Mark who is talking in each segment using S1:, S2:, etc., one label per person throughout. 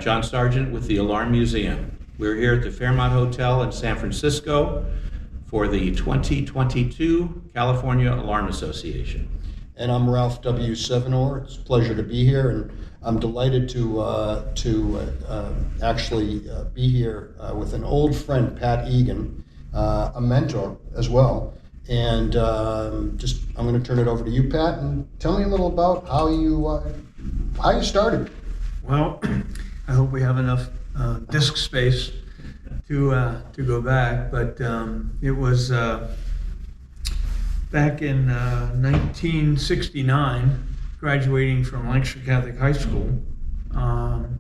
S1: I'm John Sargent with the Alarm Museum. We're here at the Fairmont Hotel in San Francisco for the 2022 California Alarm Association.
S2: And I'm Ralph W. Sevinor. It's a pleasure to be here, and I'm delighted to actually be here with an old friend, Pat Egan, a mentor as well. And I'm going to turn it over to you, Pat, and tell me a little about how you started.
S3: Well, I hope we have enough disk space to go back, but it was back in 1969, graduating from Lancaster Catholic High School, and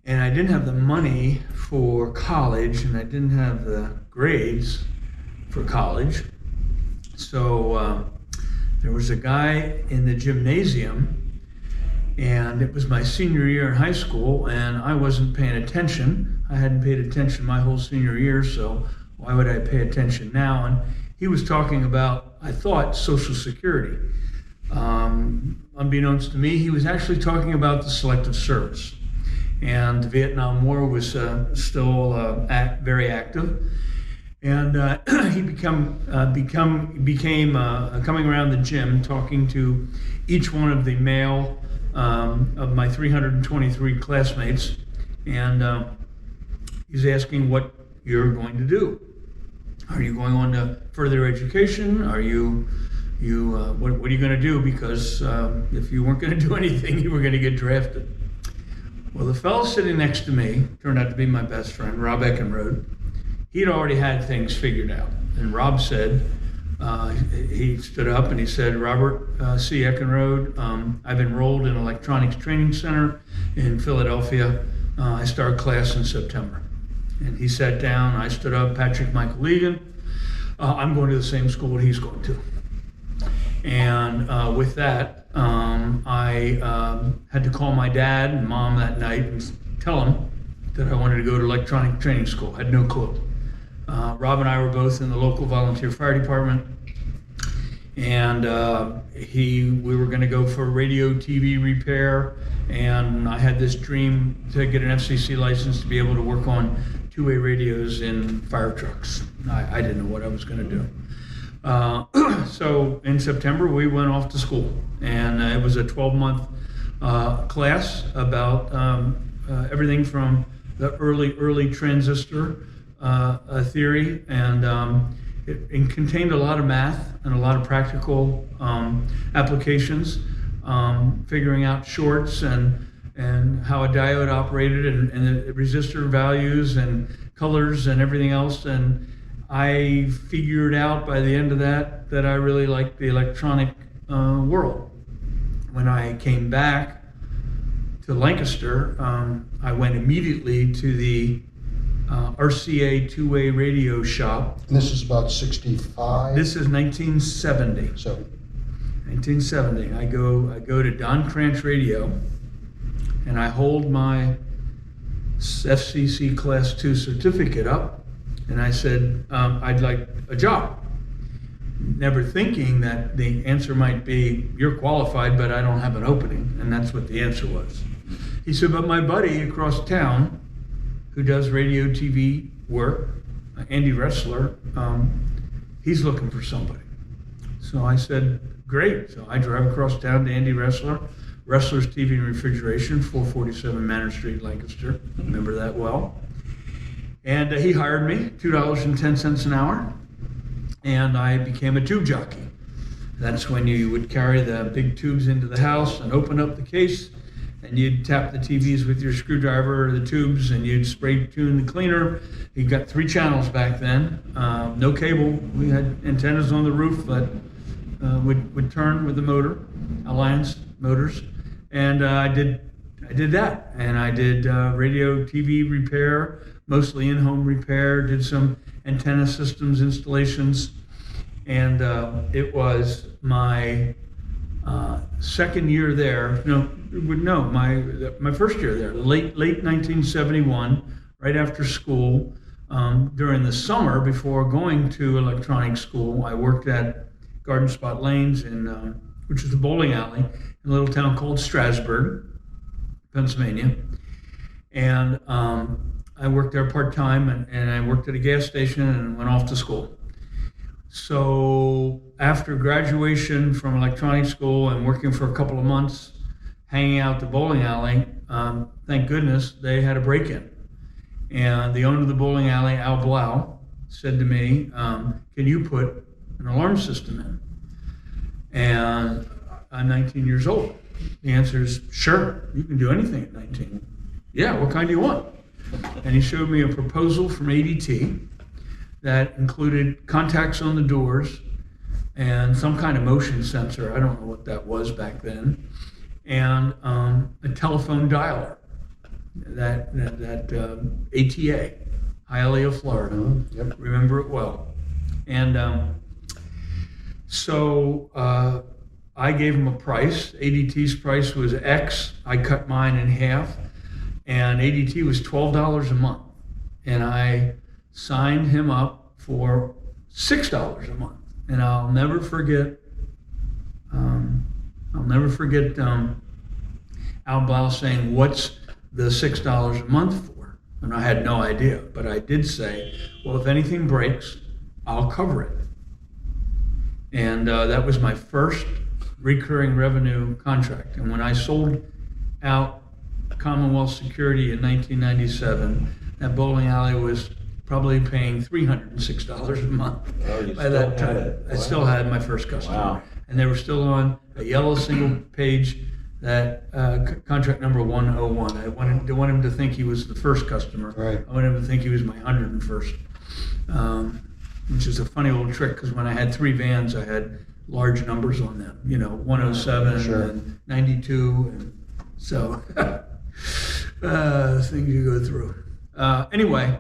S3: I didn't have the money for college, and I didn't have the grades for college. So there was a guy in the gymnasium, and it was my senior year in high school, and I wasn't paying attention. I hadn't paid attention my whole senior year, so why would I pay attention now? And he was talking about, I thought, Social Security. Unbeknownst to me, he was actually talking about the Selective Service. And the Vietnam War was still very active. And he became coming around the gym, talking to each one of the male of my 323 classmates, and he's asking what you're going to do. Are you going on to further education? Are you what are you going to do? Because if you weren't going to do anything, you were going to get drafted. Well, the fellow sitting next to me turned out to be my best friend, Rob Eckenrode. He'd already had things figured out, and Rob said, he stood up and he said, Robert C. Eckenrode, I've enrolled in Electronics Training Center in Philadelphia. I start class in September. And he sat down, I stood up, Patrick Michael Egan. I'm going to the same school that he's going to. And with that, I had to call my dad and mom that night and tell them that I wanted to go to electronic training school. I had no clue. Rob and I were both in the local volunteer fire department, and we were going to go for radio TV repair, and I had this dream to get an FCC license to be able to work on two-way radios in fire trucks. I didn't know what I was going to do. So in September, we went off to school, and it was a 12-month class about everything from the early transistor theory, and it contained a lot of math and a lot of practical applications, figuring out shorts and how a diode operated and the resistor values and colors and everything else. And I figured out by the end of that I really liked the electronic world. When I came back to Lancaster, I went immediately to the RCA two-way radio shop.
S2: And this is about 65?
S3: This is 1970.
S2: So
S3: 1970. I go to Don Cranch Radio, and I hold my FCC Class 2 certificate up, and I said, I'd like a job. Never thinking that the answer might be, you're qualified, but I don't have an opening. And that's what the answer was. He said, but my buddy across town, who does radio TV work, Andy Ressler, he's looking for somebody. So I said, great. So I drive across town to Andy Ressler, Ressler's TV and Refrigeration, 447 Manor Street, Lancaster. Remember that well. And he hired me, $2.10 an hour, and I became a tube jockey. That's when you would carry the big tubes into the house and open up the case, and you'd tap the TVs with your screwdriver or the tubes, and you'd spray tune the cleaner. You got 3 channels back then, no cable. We had antennas on the roof that would turn with the motor, Alliance motors, and I did that, and I did radio TV repair, mostly in-home repair. Did some antenna systems installations, and it was my second year there. My first year there, late 1971, right after school. During the summer, before going to electronics school, I worked at Garden Spot Lanes, which is the bowling alley in a little town called Strasburg, Pennsylvania. And I worked there part-time, and I worked at a gas station and went off to school. So after graduation from electronics school and working for a couple of months, hanging out at the bowling alley, thank goodness they had a break-in. And the owner of the bowling alley, Al Blau, said to me, can you put an alarm system in? And I'm 19 years old. The answer is, sure, you can do anything at 19. Yeah, what kind do you want? And he showed me a proposal from ADT that included contacts on the doors and some kind of motion sensor. I don't know what that was back then. And a telephone dialer, that ATA, Hialeah, Florida.
S2: Yep.
S3: Remember it well. And so I gave him a price. ADT's price was X. I cut mine in half. And ADT was $12 a month. And I signed him up for $6 a month. And I'll never forget Al Blau saying, what's the $6 a month for? And I had no idea, but I did say, well, if anything breaks, I'll cover it. And that was my first recurring revenue contract. And when I sold out Commonwealth Security in 1997, that bowling alley was probably paying $306 a month.
S1: Oh,
S3: By that time, I still had my first customer.
S1: Wow.
S3: And they were still on a yellow single page, that contract number 101. I wanted him to think he was the first customer.
S2: Right.
S3: I wanted him to think he was my 101st, which is a funny little trick, because when I had 3 vans, I had large numbers on them, 107
S2: Sure.
S3: and 92. And so things you go through. Anyway,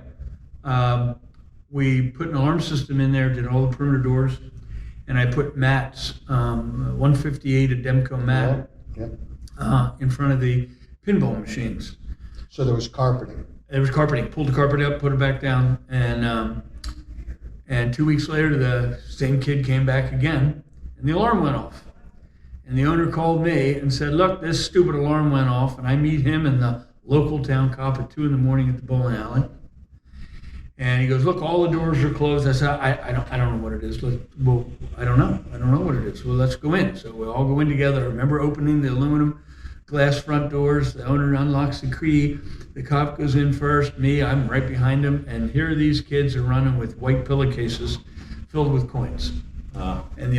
S3: we put an alarm system in there, did all the perimeter doors, and I put mats, 158 a Demco mat,
S2: Yep.
S3: in front of the pinball machines.
S2: So there was carpeting.
S3: There was carpeting. Pulled the carpet up, put it back down, and 2 weeks later, the same kid came back again, and the alarm went off. And the owner called me and said, look, this stupid alarm went off. And I meet him and the local town cop at 2 a.m. at the bowling alley. And he goes, look, all the doors are closed. I said, I don't know what it is. Well, I don't know. I don't know what it is. Well, let's go in. So we all go in together. I remember opening the aluminum glass front doors. The owner unlocks the key. The cop goes in first. Me, I'm right behind him. And here these kids are running with white pillowcases filled with coins. And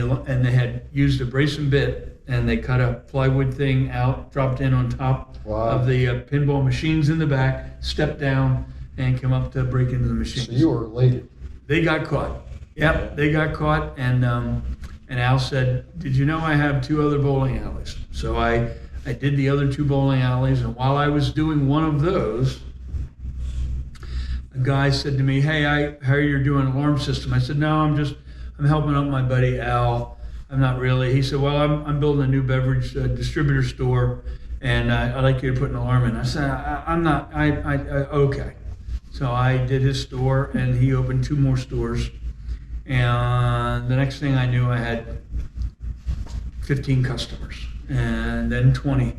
S3: they had used a brace and bit, and they cut a plywood thing out, dropped in on top of the pinball machines in the back, stepped down, and came up to break into the machines.
S2: So you were elated.
S3: They got caught. Yep, they got caught, and Al said, did you know I have 2 other bowling alleys? So I did the other 2 bowling alleys, and while I was doing one of those, a guy said to me, hey, I heard you're doing an alarm system. I said, no, I'm helping out my buddy Al. I'm not really. He said, well, I'm building a new beverage distributor store, and I'd like you to put an alarm in. I said, I'm not, okay. So I did his store, and he opened 2 more stores. And the next thing I knew, I had 15 customers, and then 20.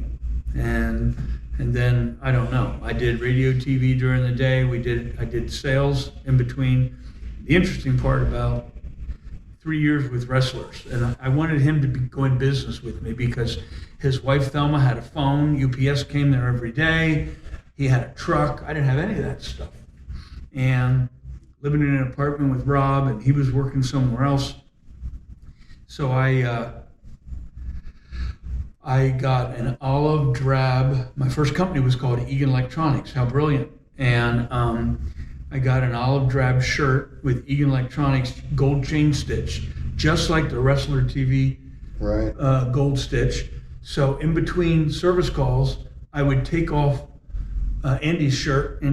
S3: And then, I don't know, I did radio, TV during the day. I did sales in between. The interesting part about 3 years with wrestlers, and I wanted him to go in business with me because his wife Thelma had a phone. UPS came there every day. He had a truck. I didn't have any of that stuff. And living in an apartment with Rob, and he was working somewhere else. So I got an olive drab. My first company was called Egan Electronics. How brilliant! And I got an olive drab shirt with Egan Electronics gold chain stitch, just like the Wrestler TV gold stitch. So in between service calls, I would take off Andy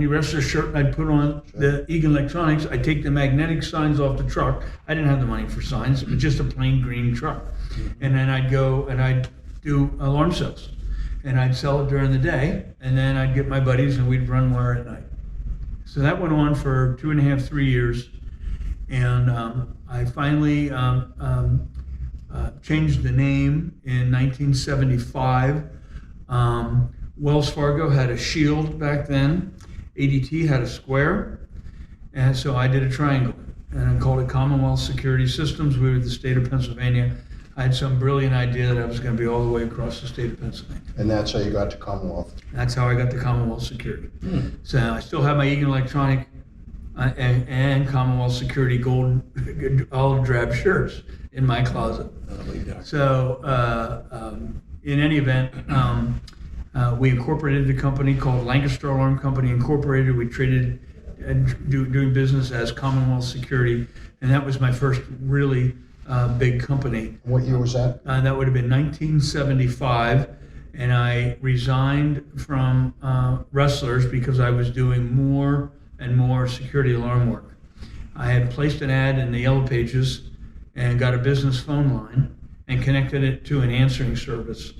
S3: Wrestler's shirt, and I'd put on the Egan Electronics. I'd take the magnetic signs off the truck. I didn't have the money for signs. It was just a plain green truck. And then I'd go and I'd do alarm sales. And I'd sell it during the day, and then I'd get my buddies and we'd run wire at night. So that went on for 2.5, 3 years. And I finally changed the name in 1975. Wells Fargo had a shield back then. ADT had a square. And so I did a triangle, and I called it Commonwealth Security Systems. We were the state of Pennsylvania. I had some brilliant idea that I was going to be all the way across the state of Pennsylvania.
S2: And that's how you got to Commonwealth.
S3: That's how I got to Commonwealth Security. So I still have my Egan Electronic and Commonwealth Security gold olive drab shirts in my closet. So in any event, we incorporated the company called Lancaster Alarm Company Incorporated. We traded doing business as Commonwealth Security, and that was my first really big company.
S2: What year was that?
S3: That would have been 1975, and I resigned from Wrestlers because I was doing more and more security alarm work. I had placed an ad in the Yellow Pages and got a business phone line and connected it to an answering service.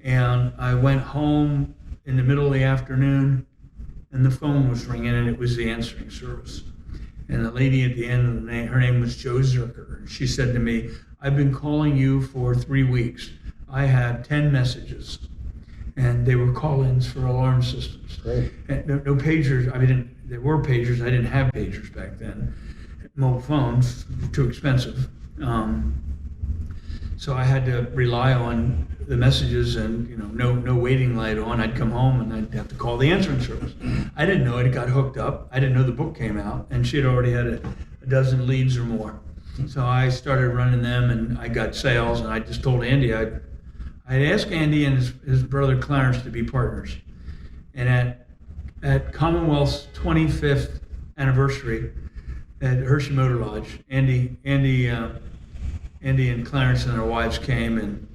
S3: And I went home in the middle of the afternoon, and the phone was ringing, and it was the answering service. And the lady at the end of the name, her name was Jo Zerker. She said to me, "I've been calling you for 3 weeks. I have 10 messages." And they were call-ins for alarm systems.
S2: Great.
S3: And no pagers. I mean, there were pagers. I didn't have pagers back then. Mobile phones, too expensive. So I had to rely on the messages, and no waiting light on. I'd come home and I'd have to call the answering service. I didn't know it got hooked up. I didn't know the book came out, and she had already had a dozen leads or more. So I started running them, and I got sales, and I just told Andy I'd asked Andy and his brother Clarence to be partners. And at Commonwealth's 25th anniversary at Hershey Motor Lodge, Andy and Clarence and their wives came, and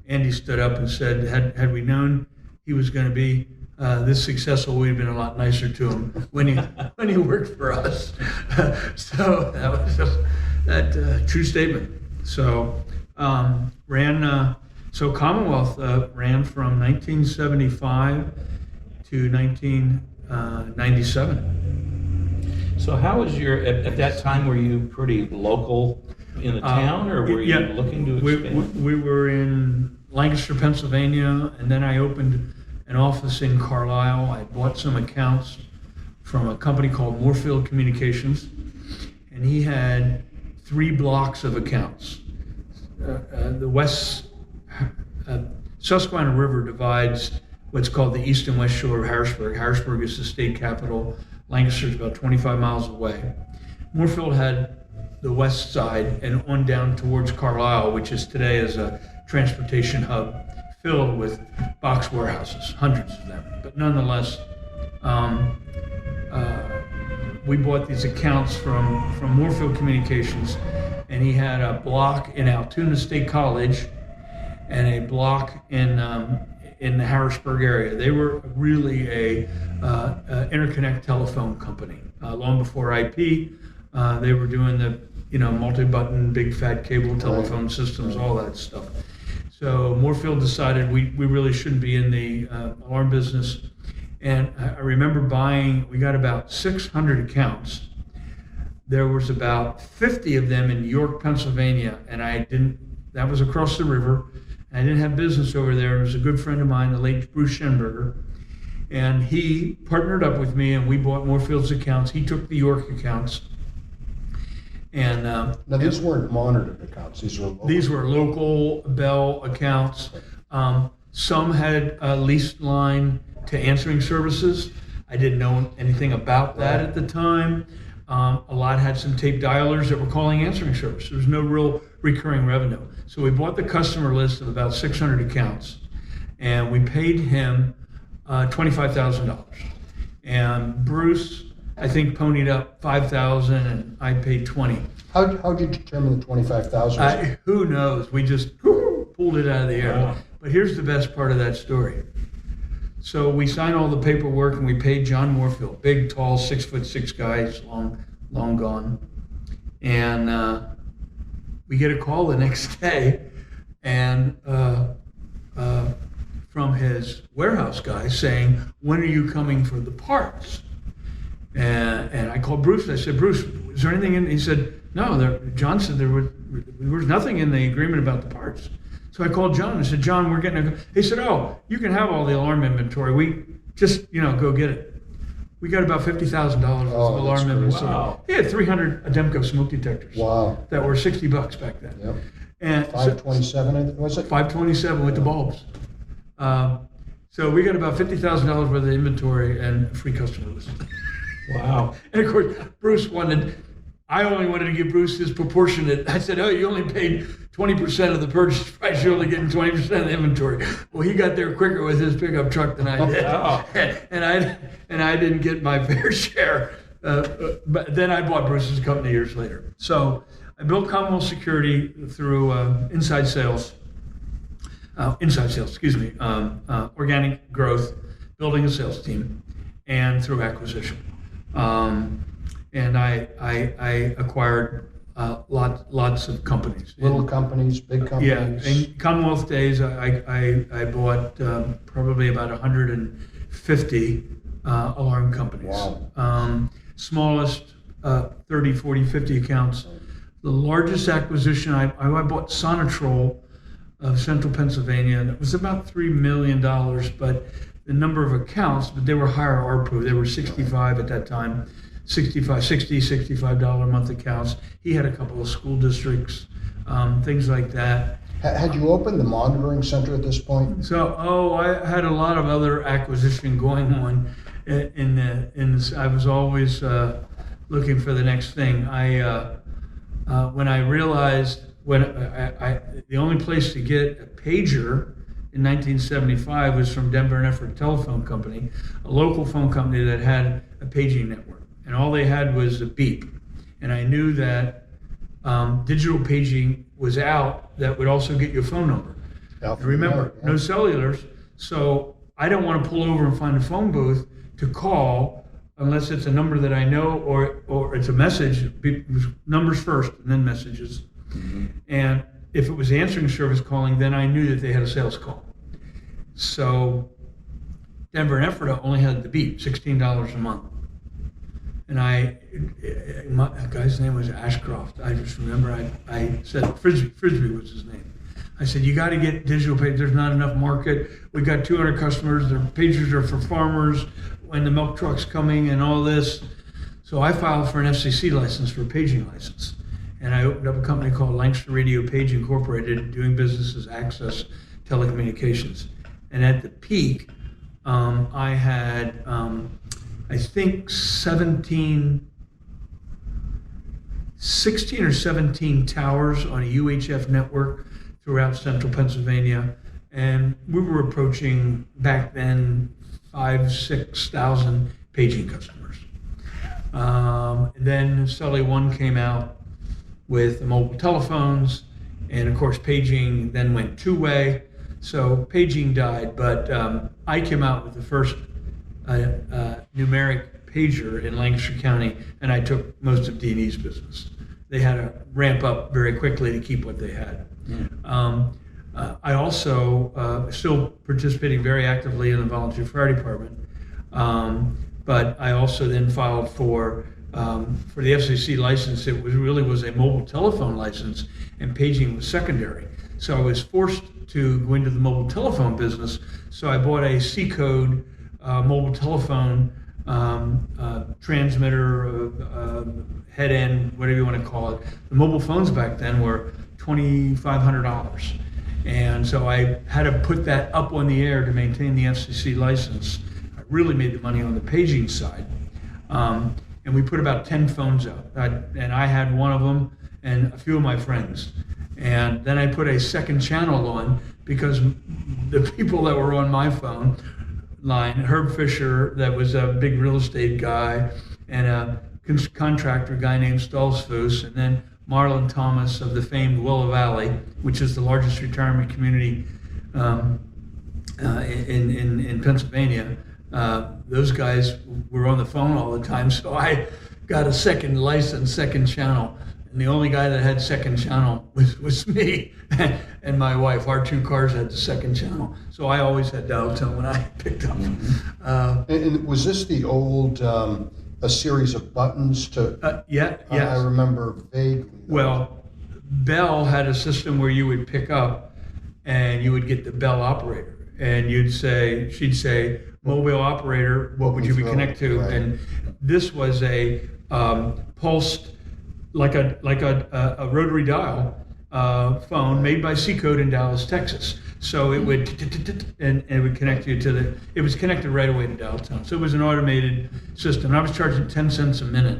S3: Andy stood up and said, had we known he was going to be this successful, we'd have been a lot nicer to him when he worked for us. So that was true statement. So Commonwealth ran from 1975 to 1997.
S1: So how was at that time, were you pretty local in the town, or were you looking to expand?
S3: We were in Lancaster, Pennsylvania, and then I opened an office in Carlisle. I bought some accounts from a company called Moorfield Communications, and he had 3 blocks of accounts. The west Susquehanna River divides what's called the east and west shore of Harrisburg. Harrisburg is the state capital. Lancaster is about 25 miles away. Moorfield had the west side and on down towards Carlisle, which is today as a transportation hub filled with box warehouses, hundreds of them. But nonetheless, we bought these accounts from Moorfield Communications, and he had a block in Altoona State College and a block in the Harrisburg area. They were really a interconnect telephone company. Long before IP, they were doing the multi-button, big fat cable telephone systems, all that stuff. So Moorfield decided we really shouldn't be in the alarm business. And I remember we got about 600 accounts. There was about 50 of them in York, Pennsylvania, and that was across the river. I didn't have business over there. It was a good friend of mine, the late Bruce Schenberger, and he partnered up with me, and we bought Moorfield's accounts. He took the York accounts. And
S2: now, these weren't monitored accounts. These were local.
S3: These were local Bell accounts. Some had a leased line to answering services. I didn't know anything about that at the time. A lot had some tape dialers that were calling answering service. There was no real recurring revenue. So we bought the customer list of about 600 accounts, and we paid him $25,000. And Bruce, I think, ponied up $5,000, and I paid $20,000.
S2: How'd you determine the $25,000?
S3: Who knows? We just pulled it out of the air.
S1: Wow.
S3: But here's the best part of that story. So we signed all the paperwork, and we paid John Moorfield, big, tall, 6'6" guy, he's long gone. And we get a call the next day, and from his warehouse guy saying, "When are you coming for the parts?" And I called Bruce. I said, "Bruce, is there anything in?" He said, "No." John said there was nothing in the agreement about the parts. So I called John and said, John, we're getting a. He said, oh, you can have all the alarm inventory. We just, go get it. We got about $50,000 worth of alarm
S2: that's crazy.
S3: inventory.
S1: Wow.
S3: He had 300 Ademco smoke detectors.
S2: Wow.
S3: That were $60 back then.
S2: Yep.
S3: And
S2: 527, was it?
S3: 527 with the bulbs. So we got about $50,000 worth of inventory and a free customer list.
S1: Wow.
S3: And of course, Bruce I only wanted to give Bruce his proportionate. I said, oh, you only paid 20% of the purchase price. You're only getting 20% of the inventory. Well, he got there quicker with his pickup truck than I did.
S1: Oh.
S3: and I didn't get my fair share. But then I bought Bruce's company years later. So I built Commonwealth Security through inside sales, organic growth, building a sales team, and through acquisition. And I acquired lots of companies.
S2: Little companies, big
S3: Yeah,
S2: companies.
S3: in Commonwealth days, I bought probably about 150 alarm companies.
S2: Wow.
S3: Smallest 30, 40, 50 accounts. The largest acquisition, I bought Sonatrol of Central Pennsylvania, and it was about $3 million, but the number of accounts, but they were higher ARPU. They were 65 at that time. $65 a month accounts. He had a couple of school districts, things like that.
S2: Had you opened the monitoring center at this point?
S3: So, I had a lot of other acquisition going on. I was always looking for the next thing. When I realized the only place to get a pager in 1975 was from Denver and Effort Telephone Company, a local phone company that had a paging network. And all they had was a beep. And I knew that digital paging was out that would also get your phone number. And remember, no cellulars. So I don't want to pull over and find a phone booth to call unless it's a number that I know or it's a message, numbers first and then messages. Mm-hmm. And if it was answering service calling, then I knew that they had a sales call. So Denver and Ephrata only had the beep, $16 a month. And my guy's name was Ashcroft. I just remember I said, Frisbee was his name. I said, you got to get digital page. There's not enough market. We got 200 customers. Their pagers are for farmers when the milk truck's coming and all this. So I filed for an FCC license for a paging license. And I opened up a company called Lancaster Radio Page Incorporated, doing business as Access Telecommunications. And at the peak, I had, I think 16 or 17 towers on a UHF network throughout central Pennsylvania. And we were approaching back then 5,000-6,000 paging customers. Then Sully One came out with the mobile telephones, and of course paging then went two-way. So paging died, but I came out with the first numeric pager in Lancaster County, and I took most of D&E's business. They had to ramp up very quickly to keep what they had. Yeah. I also still participating very actively in the volunteer fire department, but I also then filed for the FCC license. It was a mobile telephone license, and paging was secondary. So I was forced to go into the mobile telephone business. So I bought a C-code mobile telephone transmitter, head end, whatever you want to call it. The mobile phones back then were $2,500. And so I had to put that up on the air to maintain the FCC license. I really made the money on the paging side. And we put about 10 phones out. And I had one of them and a few of my friends. And then I put a second channel on because the people that were on my phone line, Herb Fisher, that was a big real estate guy, and a contractor guy named Stolzfus, and then Marlon Thomas of the famed Willow Valley, which is the largest retirement community in Pennsylvania. Those guys were on the phone all the time, so I got a second license, second channel. And the only guy that had second channel was me and my wife. Our two cars had the second channel. So I always had dial tone when I picked up.
S2: And was this the old, a series of buttons to?
S3: Yes.
S2: I remember vaguely.
S3: Well, Bell had a system where you would pick up and you would get the bell operator, and she'd say, mobile operator, what would you be connected to?
S2: Right.
S3: And this was a pulsed, like a rotary dial phone made by Seacode in Dallas, Texas. So it would, and it would connect you to it was connected right away to dial tone. So it was an automated system. I was charging 10 cents a minute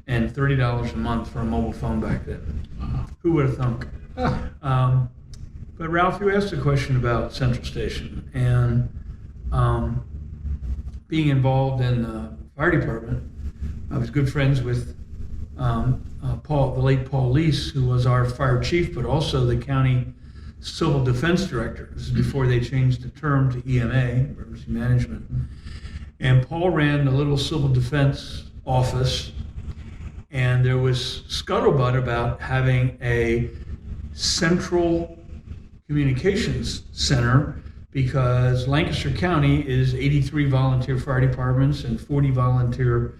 S3: and $30 a month for a mobile phone back then. Who would have thunk? But Ralph, you asked a question about Central Station, and being involved in the fire department, I was good friends with the late Paul Lease, who was our fire chief, but also the county civil defense director. This is before they changed the term to EMA, emergency management. And Paul ran the little civil defense office, and there was scuttlebutt about having a central communications center, because Lancaster County is 83 volunteer fire departments and 40 volunteer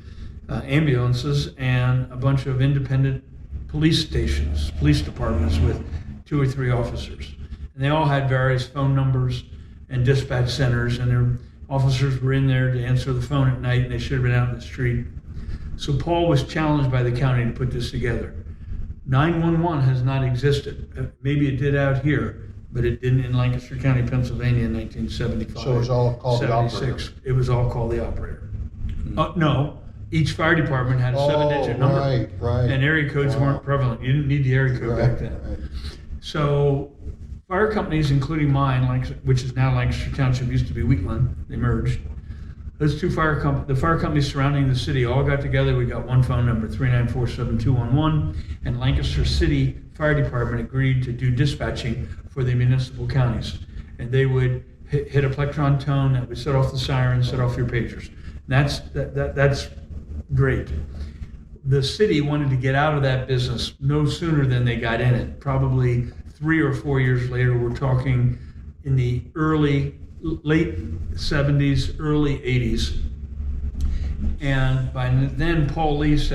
S3: ambulances and a bunch of independent police stations, police departments with 2 or 3 officers. And they all had various phone numbers and dispatch centers, and their officers were in there to answer the phone at night, and they should have been out in the street. So Paul was challenged by the county to put this together. 911 has not existed. Maybe it did out here, but it didn't in Lancaster County, Pennsylvania in 1975.
S2: So it was all called the operator.
S3: It was all called the operator. No, each fire department had a 7-digit number.
S2: Right.
S3: And area codes weren't prevalent. You didn't need the area code back then.
S2: Right.
S3: So fire companies, including mine, which is now Lancaster Township, used to be Wheatland, they merged. Those two the fire companies surrounding the city all got together. We got one phone number, 394-7211, and Lancaster City Fire Department agreed to do dispatching for the municipal counties. And they would hit a plectron tone that would set off the siren, set off your pagers. That's great. The city wanted to get out of that business no sooner than they got in it. Probably 3 or 4 years later, we're talking in the late 70s, early 80s. And by then, Paul Lease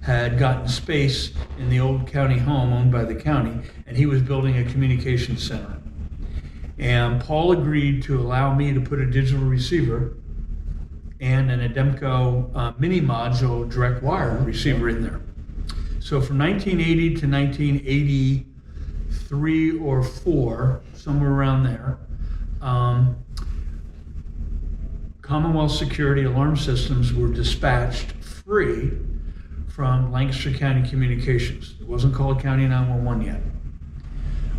S3: had gotten space in the old county home owned by the county, and he was building a communications center. And Paul agreed to allow me to put a digital receiver and an Ademco mini module direct wire receiver in there. So from 1980 to 1983 or 4, somewhere around there, Commonwealth Security alarm systems were dispatched free from Lancaster County Communications. It wasn't called County 911 yet.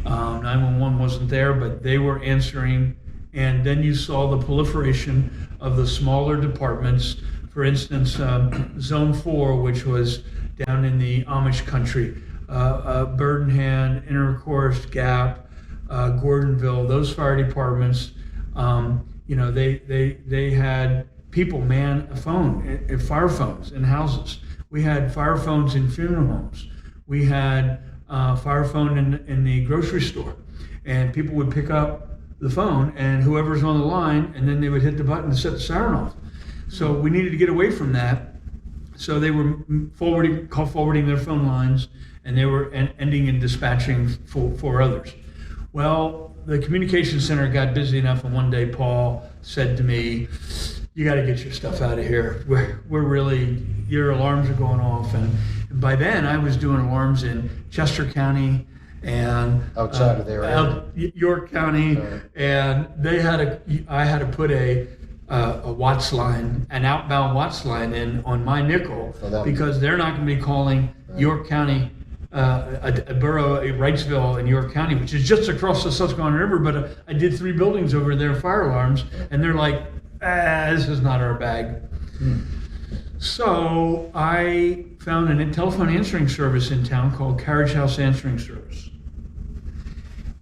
S3: 911 wasn't there, but they were answering. And then you saw the proliferation of the smaller departments. For instance, Zone 4, which was down in the Amish country, Burdenhand, Intercourse, Gap, Gordonville, those fire departments, they had people man a phone, fire phones in houses. We had fire phones in funeral homes. We had fire phone in the grocery store, and people would pick up the phone and whoever's on the line, and then they would hit the button to set the siren off. So we needed to get away from that. So they were forwarding their phone lines, and they were ending in dispatching for others. Well, the communications center got busy enough, and one day Paul said to me, "You got to get your stuff out of here. We're really, your alarms are going off." And by then, I was doing alarms in Chester County and
S2: outside of their area.
S3: York County, and I had to put a Watts line, an outbound Watts line in on my nickel, because they're not going to be calling York County, a borough, Wrightsville in York County, which is just across the Susquehanna River, but I did 3 buildings over there, fire alarms, and they're like, this is not our bag. So I found a telephone answering service in town called Carriage House Answering Service.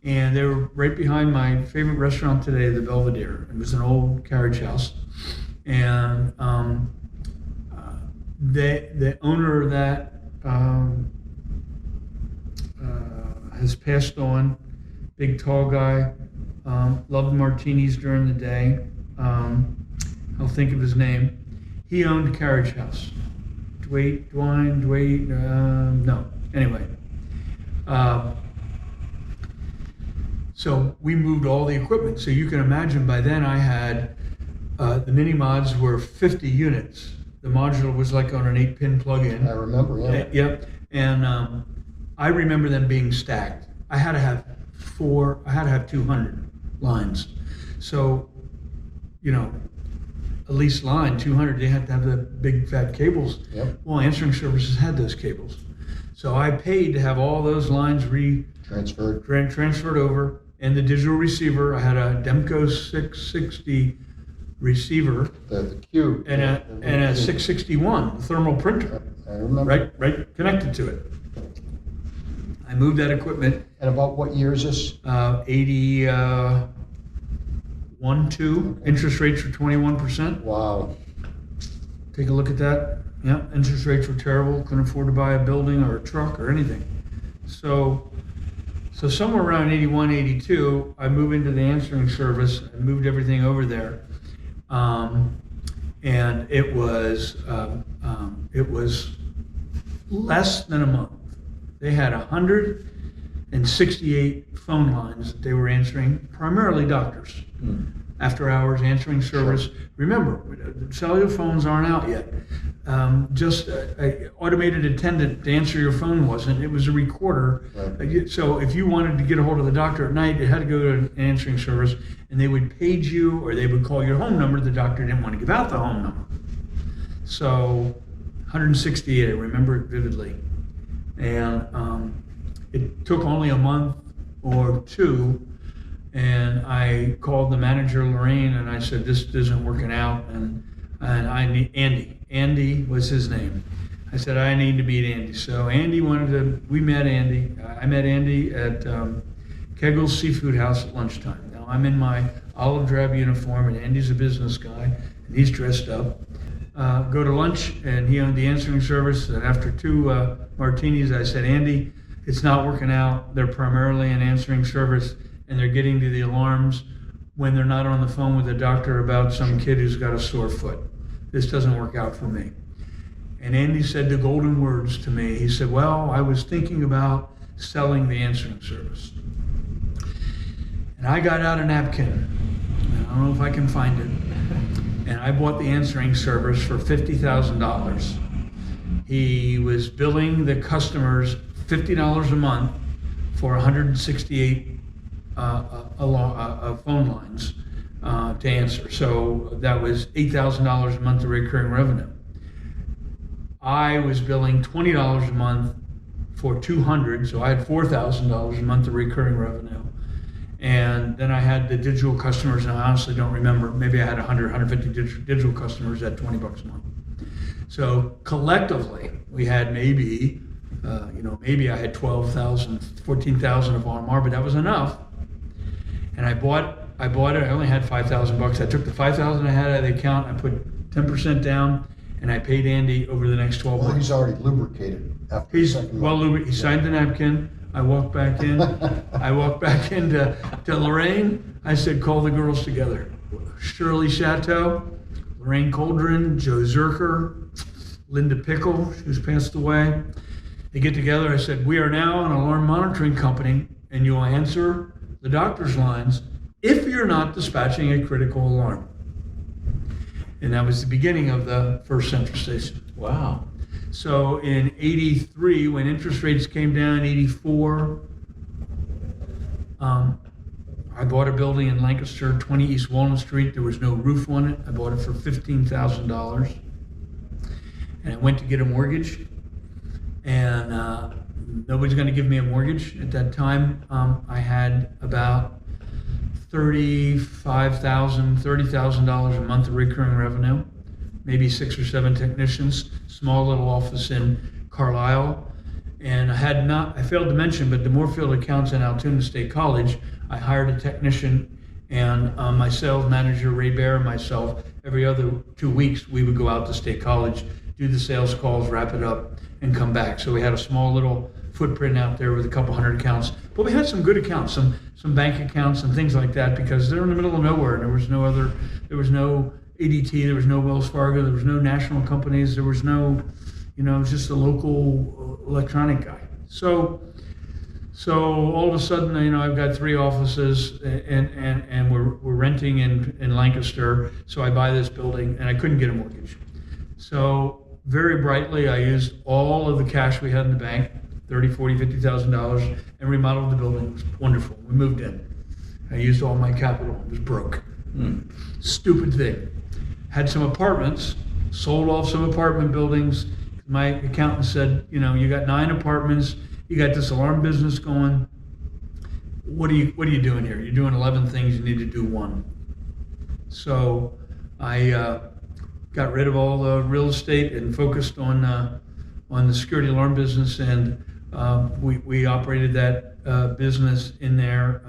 S3: And they were right behind my favorite restaurant today, the Belvedere. It was an old carriage house. And the owner of that has passed on. Big, tall guy. Loved martinis during the day. I'll think of his name. He owned a carriage house. No. Anyway. So we moved all the equipment. So you can imagine by then I had, the mini mods were 50 units. The modular was like on an 8-pin plug-in.
S2: I remember, yeah.
S3: Yep. And I remember them being stacked. I had to have 200 lines. So, a leased line, 200, they had to have the big fat cables.
S2: Yep.
S3: Well, answering services had those cables. So I paid to have all those lines transferred over. And the digital receiver, I had a Demco 660 receiver
S2: The cube.
S3: and a 661 thermal printer,
S2: I remember.
S3: right connected to it. I moved that equipment.
S2: And about what year is this?
S3: 81, 2. Interest rates were 21%.
S2: Wow.
S3: Take a look at that. Yeah, interest rates were terrible. Couldn't afford to buy a building or a truck or anything. So somewhere around 81, 82, I moved into the answering service. I moved everything over there. And it was less than a month. They had 168 phone lines that they were answering, primarily doctors. After hours answering service. Sure. Remember, cellular phones aren't out yet. Just an automated attendant to answer your phone wasn't. It was a recorder. Right. So if you wanted to get a hold of the doctor at night, you had to go to an answering service, and they would page you, or they would call your home number. The doctor didn't want to give out the home number. So 168, I remember it vividly. And it took only a month or two. And I called the manager, Lorraine, and I said, this isn't working out. And I need Andy. Andy was his name. I said, I need to meet Andy. So we met Andy. I met Andy at Kegel's Seafood House at lunchtime. Now I'm in my olive drab uniform, and Andy's a business guy, and he's dressed up. Go to lunch, and he owned the answering service. And after 2 martinis, I said, Andy, it's not working out. They're primarily an answering service, and they're getting to the alarms when they're not on the phone with the doctor about some kid who's got a sore foot. This doesn't work out for me. And Andy said the golden words to me. He said, well, I was thinking about selling the answering service. And I got out a napkin. I don't know if I can find it. And I bought the answering service for $50,000. He was billing the customers $50 a month for 168 phone lines to answer. So that was $8,000 a month of recurring revenue. I was billing $20 a month for 200, so I had $4,000 a month of recurring revenue. And then I had the digital customers, and I honestly don't remember. Maybe I had 100, 150 digital customers at $20 a month. So collectively, we had maybe I had 12,000, 14,000 of RMR, but that was enough. And I bought it. I only had $5,000. I took the $5,000 I had out of the account. I put 10% down, and I paid Andy over the next 12 months.
S2: He's already lubricated after the second month.
S3: He signed the napkin. I walked back in. To Lorraine. I said, call the girls together. Shirley Chateau, Lorraine Coldren, Joe Zerker, Linda Pickle, who's passed away. They get together. I said, we are now an alarm monitoring company, and you'll answer the doctor's lines if you're not dispatching a critical alarm. And that was the beginning of the first central station.
S1: Wow.
S3: So in 83, when interest rates came down, 84, I bought a building in Lancaster, 20 East Walnut Street. There was no roof on it. I bought it for $15,000. And I went to get a mortgage. And nobody's going to give me a mortgage. At that time, I had about $30,000 a month of recurring revenue, maybe 6 or 7 technicians, small little office in Carlisle. And I failed to mention, but the Moorfield accounts in Altoona State College, I hired a technician, and my sales manager, Ray Bear, and myself, every other 2 weeks, we would go out to State College, do the sales calls, wrap it up, and come back. So we had a small little footprint out there with a couple hundred accounts. But we had some good accounts, some bank accounts and things like that, because they're in the middle of nowhere. And there was no ADT, there was no Wells Fargo, there was no national companies, there was no, it was just a local electronic guy. So So all of a sudden, I've got 3 offices, and we're renting in Lancaster. So I buy this building, and I couldn't get a mortgage. So very brightly, I used all of the cash we had in the bank, $30,000, $40,000, $50,000, and remodeled the building. It was wonderful. We moved in. I used all my capital. It was broke. Stupid thing. Had some apartments, sold off some apartment buildings. My accountant said, you got 9 apartments. You got this alarm business going. What are you doing here? You're doing 11 things. You need to do 1. So I got rid of all the real estate and focused on the security alarm business, and we operated that business in there.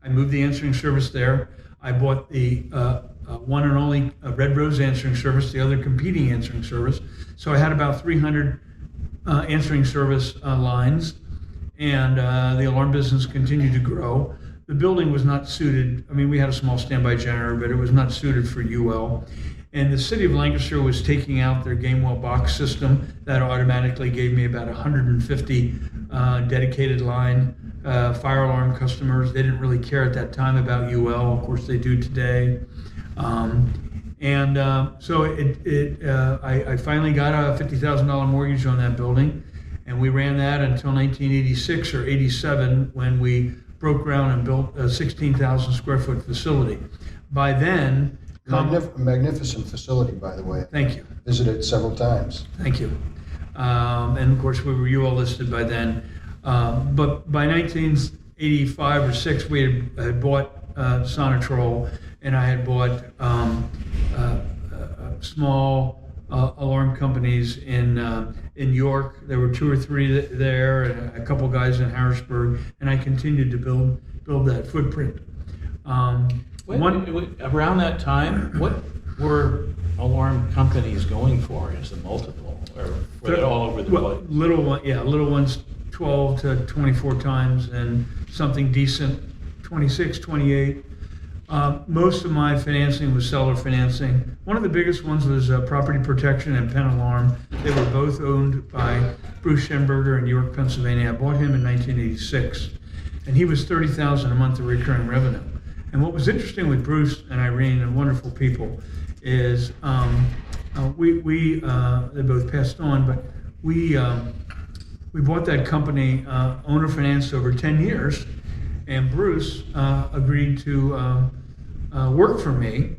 S3: I moved the answering service there. I bought the one and only Red Rose answering service, the other competing answering service. So I had about 300 answering service lines, and the alarm business continued to grow. The building was not suited. We had a small standby generator, but it was not suited for UL. And the city of Lancaster was taking out their Gamewell box system. That automatically gave me about 150 dedicated line fire alarm customers. They didn't really care at that time about UL. Of course, they do today. So I finally got a $50,000 mortgage on that building, and we ran that until 1986 or 87 when we broke ground and built a 16,000 square foot facility. By then,
S2: Magnificent facility, by the way.
S3: Thank you.
S2: Visited several times.
S3: Thank you. And of course, we were UL listed by then. But by 1985 or 6, we had bought Sonatrol, and I had bought small alarm companies in York. There were 2 or 3 there, and a couple guys in Harrisburg, and I continued to build that footprint.
S1: Around that time, what were alarm companies going for as a multiple, or were they all over the place?
S3: Little ones 12 to 24 times, and something decent 26, 28. Most of my financing was seller financing. One of the biggest ones was Property Protection and Penn Alarm. They were both owned by Bruce Schenberger in York, Pennsylvania. I bought him in 1986, and he was $30,000 a month of recurring revenue. And what was interesting with Bruce and Irene, and wonderful people, is they both passed on, but we bought that company owner financed over 10 years, and Bruce agreed to work for me,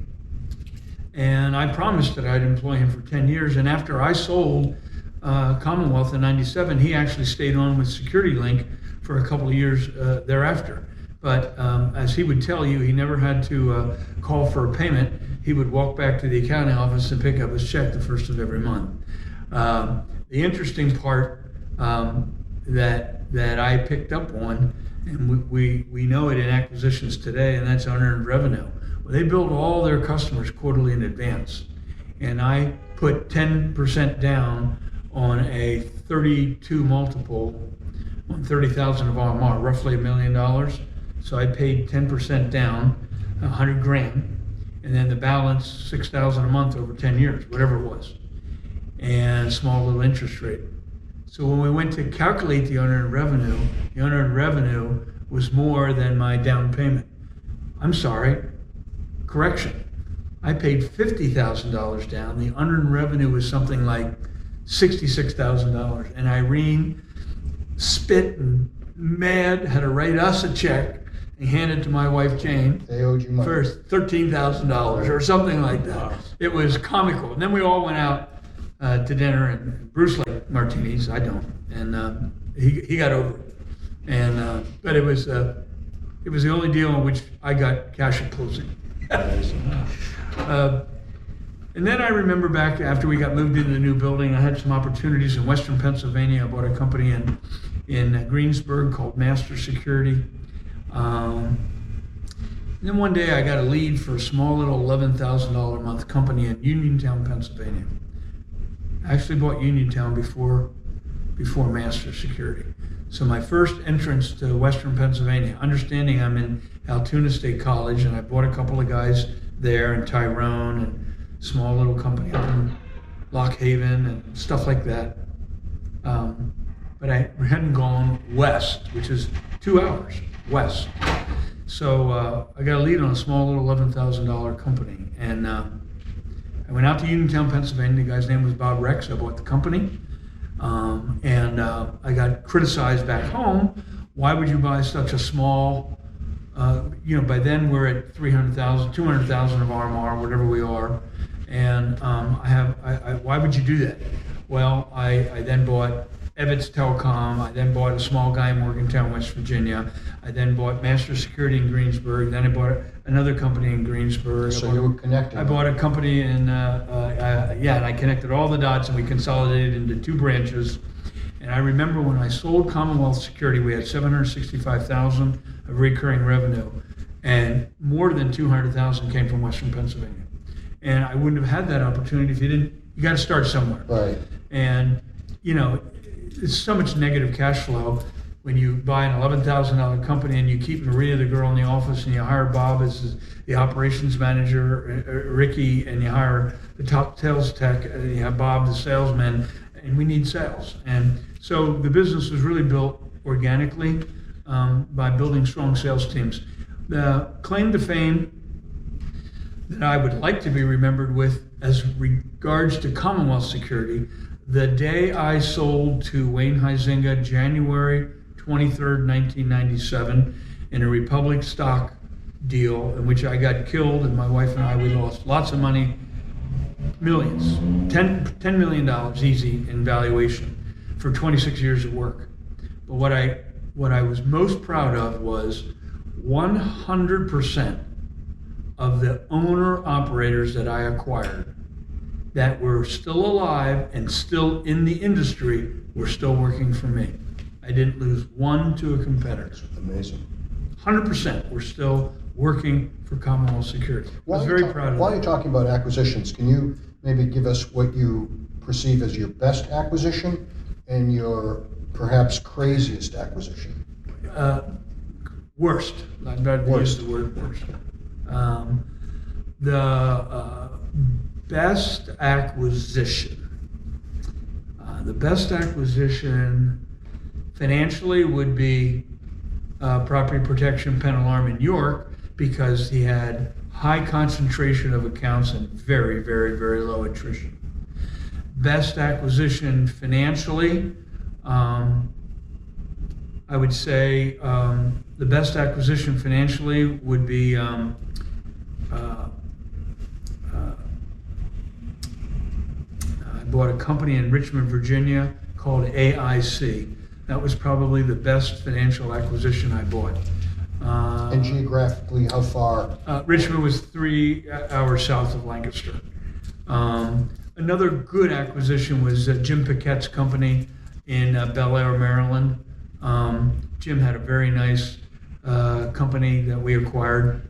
S3: and I promised that I'd employ him for 10 years. And after I sold Commonwealth in 97, he actually stayed on with SecurityLink for a couple of years thereafter. But as he would tell you, he never had to call for a payment. He would walk back to the accounting office and pick up his check the first of every month. The interesting part that I picked up on, and we know it in acquisitions today, and that's unearned revenue. Well, they build all their customers quarterly in advance. And I put 10% down on a 32 multiple on 30,000 of RMR, roughly $1 million. So I paid 10% down, $100,000, and then the balance $6,000 a month over 10 years, whatever it was, and small little interest rate. So when we went to calculate the unearned revenue was more than my down payment. I'm sorry, correction. I paid $50,000 down. The unearned revenue was something like $66,000, and Irene spit and mad had to write us a check and hand it to my wife Jane.
S2: They owed you money.
S3: For $13,000 or something like that. Wow. It was comical. And then we all went out to dinner, and Bruce liked martinis. I don't, and he got over it. And but it was the only deal in which I got cash at closing. And then I remember back after we got moved into the new building, I had some opportunities in Western Pennsylvania. I bought a company in Greensburg called Master Security. And then one day I got a lead for a small little $11,000 a month company in Uniontown, Pennsylvania. I actually bought Uniontown before Master Security. So my first entrance to Western Pennsylvania, understanding I'm in Altoona State College, and I bought a couple of guys there in Tyrone and small little company up in Lock Haven and stuff like that. but I hadn't gone west, which is 2 hours west. So I got a lead on a small little $11,000 company, and I went out to Uniontown, Pennsylvania. The guy's name was Bob Rex. I bought the company, and I got criticized back home. Why would you buy such a small? By then we're at 300,000, 200,000 of RMR, whatever we are, and why would you do that? Well, I then bought Evans Telecom. I then bought a small guy in Morgantown, West Virginia. I then bought Master Security in Greensburg. Then I bought another company in Greensburg.
S2: So you were connected.
S3: I bought a company in, and I connected all the dots, and we consolidated into 2 branches. And I remember when I sold Commonwealth Security, we had $765,000 of recurring revenue, and more than $200,000 came from Western Pennsylvania. And I wouldn't have had that opportunity if you didn't. You got to start somewhere.
S2: Right.
S3: And it's so much negative cash flow when you buy an $11,000 company and you keep Maria, the girl in the office, and you hire Bob as the operations manager, Ricky, and you hire the top sales tech, and you have Bob, the salesman, and we need sales. And so the business was really built organically by building strong sales teams. The claim to fame that I would like to be remembered with as regards to Commonwealth Security, the day I sold to Wayne Huizinga, January 23rd, 1997, in a Republic stock deal in which I got killed, and my wife and I, we lost lots of money, millions, $10 million easy in valuation for 26 years of work. But what I was most proud of was 100% of the owner-operators that I acquired that were still alive and still in the industry were still working for me. I didn't lose one to a competitor.
S2: Amazing.
S3: 100% were still working for Commonwealth Security. I was very proud of that.
S2: While you're talking about acquisitions, can you maybe give us what you perceive as your best acquisition and your perhaps craziest acquisition?
S3: Worst. I'd rather use the word worst. The best acquisition. The best acquisition financially would be Property Protection Penn Alarm in York, because he had high concentration of accounts and very, very, very low attrition. Best acquisition financially, I would say the best acquisition financially would be I bought a company in Richmond, Virginia called AIC. That was probably the best financial acquisition I bought.
S2: And geographically, how far?
S3: Richmond was 3 hours south of Lancaster. Another good acquisition was Jim Paquette's company in Bel Air, Maryland. Jim had a very nice company that we acquired.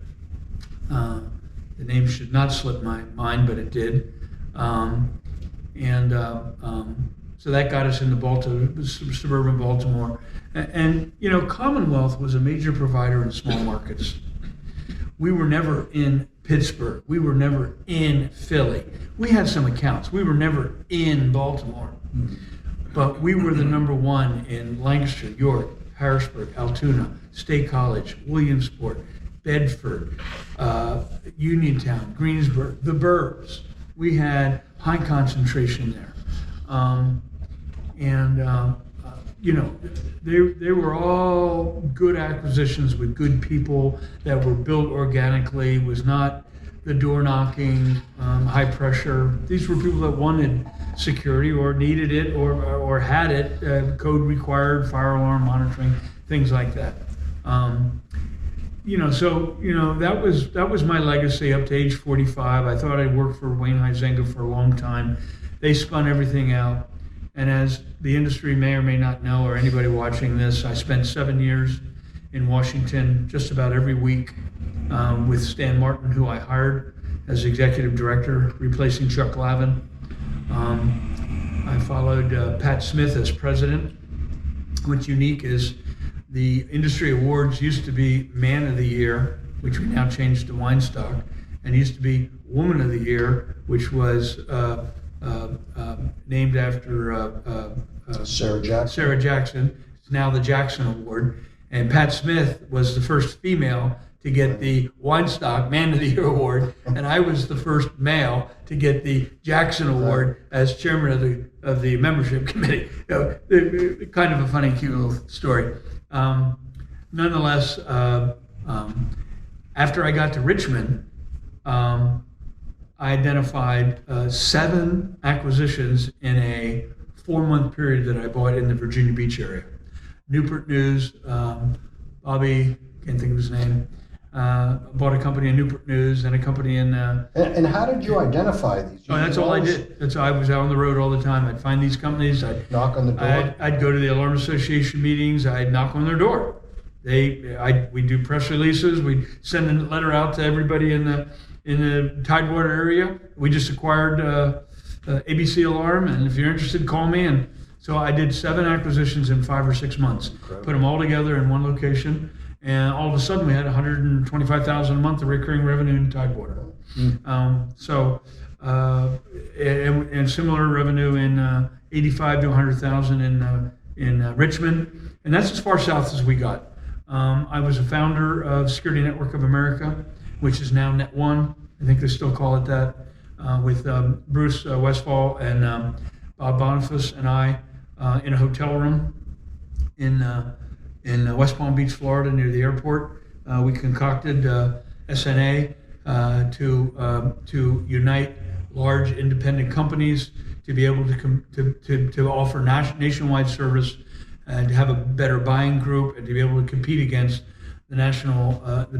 S3: The name should not slip my mind, but it did. So that got us into Baltimore, suburban Baltimore. And Commonwealth was a major provider in small markets. We were never in Pittsburgh. We were never in Philly. We had some accounts. We were never in Baltimore. But we were the number one in Lancaster, York, Harrisburg, Altoona, State College, Williamsport, Bedford, Uniontown, Greensburg, the burbs. We had high concentration there. They were all good acquisitions with good people that were built organically. It was not the door knocking, high pressure. These were people that wanted security or needed it or had it, code required, fire alarm monitoring, things like that. That was my legacy up to age 45. I thought I'd worked for Wayne Huizinga for a long time. They spun everything out. And as the industry may or may not know, or anybody watching this, I spent 7 years in Washington just about every week with Stan Martin, who I hired as executive director, replacing Chuck Lavin. I followed Pat Smith as president. What's unique is the industry awards used to be Man of the Year, which we now changed to Weinstock, and used to be Woman of the Year, which was named after
S2: Sarah Jackson.
S3: Sarah Jackson. It's now the Jackson Award. And Pat Smith was the first female to get the Weinstock Man of the Year Award, and I was the first male to get the Jackson Award as chairman of the membership committee. Kind of a funny, cute little story. Nonetheless, after I got to Richmond, I identified 7 acquisitions in a 4-month period that I bought in the Virginia Beach area. Newport News, Bobby, can't think of his name, bought a company in Newport News and a company in...
S2: And how did you identify these?
S3: that's all I did. I was out on the road all the time. I'd find these companies. I'd
S2: knock on the door?
S3: I'd go to the Alarm Association meetings. I'd knock on their door. We'd do press releases. We'd send a letter out to everybody in the Tidewater area. We just acquired ABC Alarm, and if you're interested, call me. And so I did 7 acquisitions in 5 or 6 months. Incredible. Put them all together in one location, and all of a sudden we had $125,000 a month of recurring revenue in Tidewater. And similar revenue in 85 to 100,000 in Richmond, and that's as far south as we got. I was a founder of Security Network of America, which is now Net One. I think they still call it that, with Bruce Westfall and Bob Boniface and I in a hotel room in West Palm Beach, Florida, near the airport. We concocted SNA to unite large independent companies to be able to offer nationwide service and to have a better buying group and to be able to compete against the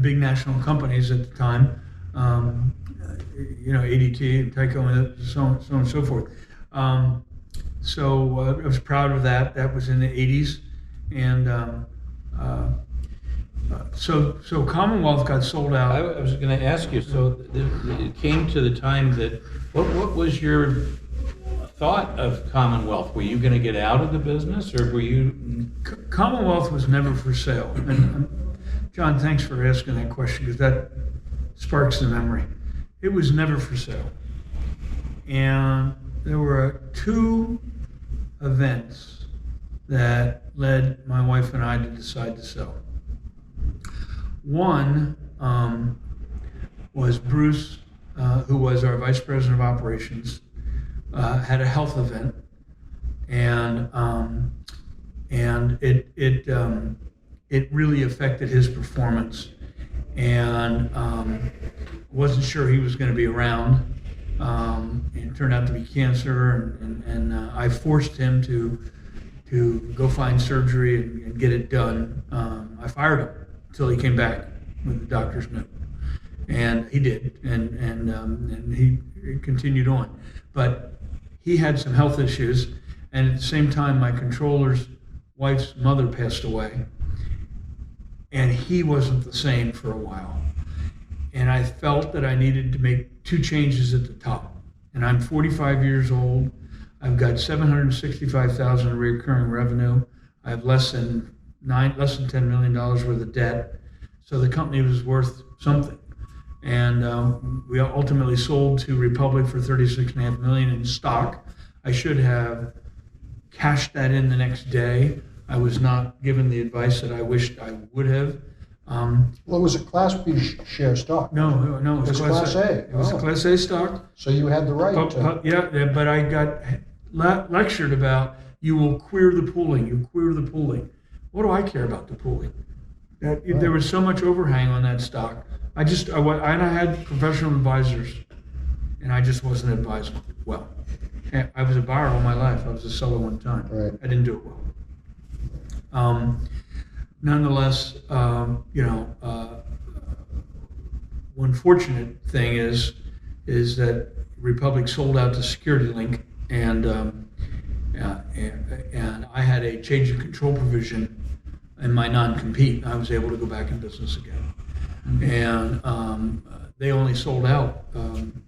S3: big national companies at the time, ADT and Tyco and so on and so forth. So I was proud of that. That was in the 80s, and so Commonwealth got sold out.
S1: I was going to ask you, so it came to the time that, what was your thought of Commonwealth? Were you going to get out of the business, or were you?
S3: Commonwealth was never for sale. And John, thanks for asking that question, because that sparks the memory. It was never for sale. And there were 2 events that led my wife and I to decide to sell. One was Bruce, who was our vice president of operations, had a health event, and it really affected his performance, and wasn't sure he was going to be around. It turned out to be cancer, and I forced him to go find surgery and get it done. I fired him until he came back with the doctor's note, and he did, and he continued on. But he had some health issues, and at the same time, my controller's wife's mother passed away, and he wasn't the same for a while. And I felt that I needed to make 2 changes at the top. And I'm 45 years old. I've got $765,000 recurring revenue. I have less than $10 million worth of debt. So the company was worth something. And we ultimately sold to Republic for $36.5 million in stock. I should have cashed that in the next day. I was not given the advice that I wished I would have.
S2: Well, it was a Class B share stock.
S3: No, it was
S2: Class A.
S3: It was a Class A stock.
S2: So you had the right to...
S3: Yeah, but I got lectured about, you will queer the pooling, What do I care about the pooling? There was so much overhang on that stock. I had professional advisors, and I just wasn't advised well. I was a buyer all my life. I was a seller one time.
S2: Right.
S3: I didn't do it well. Nonetheless, one fortunate thing is that Republic sold out to SecurityLink, and I had a change of control provision in my non-compete. I was able to go back in business again, and they only sold out in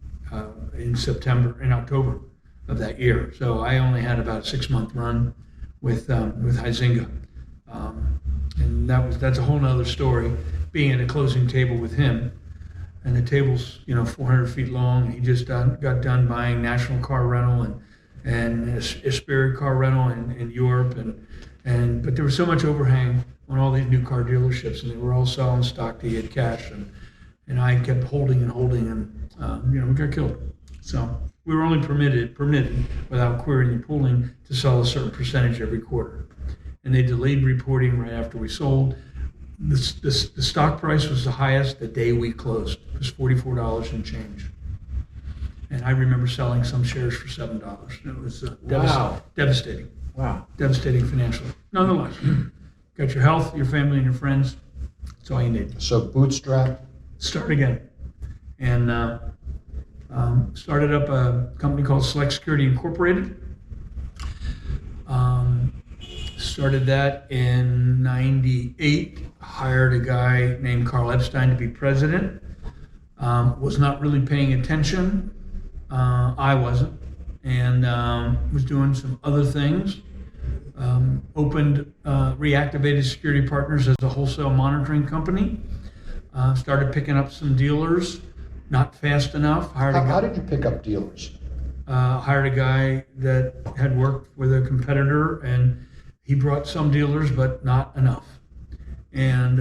S3: October of that year. So I only had about a 6-month run with Huizinga. And that's a whole nother story, being at a closing table with him. and the table's 400 feet long. And he just got done buying National Car Rental and a Spirit Car Rental in Europe, but there was so much overhang on all these new car dealerships, and they were all selling stock to get cash, and I kept holding, and we got killed. So we were only permitted without querying and pooling to sell a certain percentage every quarter, and they delayed reporting right after we sold. The stock price was the highest the day we closed. It was $44 and change. And I remember selling some shares for $7. It was
S1: Wow.
S3: devastating.
S1: Wow.
S3: Devastating financially. Nonetheless, got your health, your family, and your friends. That's all you need.
S2: So bootstrap.
S3: Start again. And started up a company called Select Security Incorporated. Started that in '98. Hired a guy named Carl Epstein to be president. Was not really paying attention. I wasn't, and was doing some other things. Opened Reactivated Security Partners as a wholesale monitoring company. Started picking up some dealers, not fast enough.
S2: How did you pick up dealers?
S3: Hired a guy that had worked with a competitor, and he brought some dealers, but not enough. And